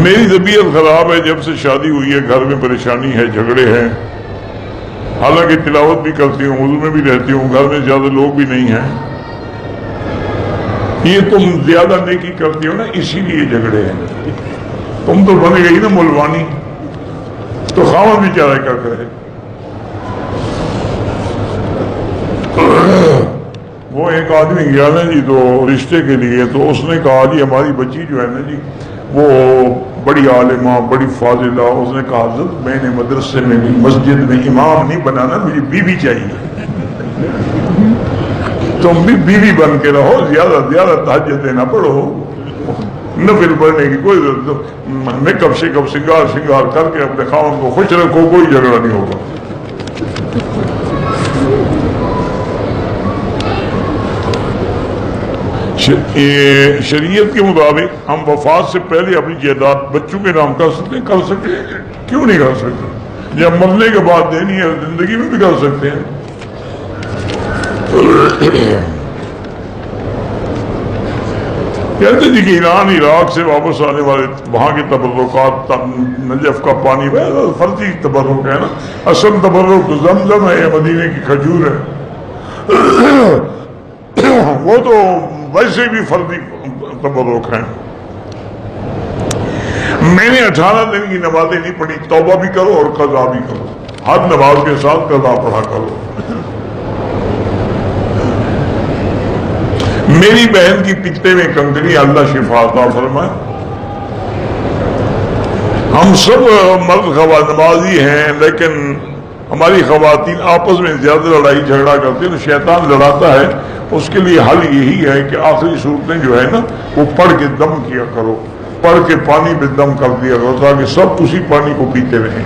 میری طبیعت خراب ہے، جب سے شادی ہوئی ہے گھر میں پریشانی ہے، جھگڑے ہیں، حالانکہ تلاوت بھی کرتی ہوں، وضو میں بھی رہتی ہوں، گھر میں زیادہ لوگ بھی نہیں ہیں۔ یہ تم زیادہ نیکی کرتی ہو نا، اسی لیے جھگڑے ہیں۔ تم تو بن گئی نا ملوانی، تو خاوند بھی چارہ کیا کرے۔ وہ ایک آدمی گیا نا جی تو رشتے کے لیے، تو اس نے کہا جی ہماری بچی جو ہے نا جی وہ بڑی عالمہ، بڑی فاضلہ، اس نے کہا حضرت میں نے مدرسے میں بھی مسجد میں امام نہیں بنانا، مجھے بیوی چاہیے۔ تم بھی بیوی بن کے رہو، زیادہ زیادہ تہجدیں نہ پڑھو، نفل پڑھنے کی کوئی ضرورت نہیں، میک اپ شیک اپ سنگار کر کے اپنے خاوند کو خوش رکھو، کوئی جھگڑا نہیں ہوگا۔ شریعت کے مطابق ہم وفات سے پہلے اپنی جائیداد بچوں کے نام کر سکتے ہیں، کر سکتے ہیں، کیوں نہیں کر سکتے؟ جب مرنے کے بعد دینی ہے زندگی میں بھی کر سکتے ہیں۔ کہتے جی کہ ایران عراق سے واپس آنے والے وہاں کے تبرکات، نجف کا پانی فرضی تبرک ہے نا، اصل تبرک زمزم ہے یا مدینے کی کھجور ہے، وہ تو ویسے بھی فرضی تبرک ہیں۔ میں نے 18 دن کی نمازیں نہیں پڑھی، توبہ بھی کرو اور قضا بھی کرو، ہر نماز کے ساتھ قضا پڑھا کرو۔ میری بہن کی پتے میں کنکری، اللہ شفا عطا فرمائے۔ ہم سب مرد نمازی ہیں، لیکن ہماری خواتین آپس میں زیادہ لڑائی جھگڑا کرتی ہیں، تو شیطان لڑاتا ہے۔ اس کے لیے حل یہی ہے کہ آخری صورتیں جو ہے نا وہ پڑھ کے دم کیا کرو، پڑھ کے پانی پہ دم کر دیا کرو، تاکہ سب اسی پانی کو پیتے رہیں۔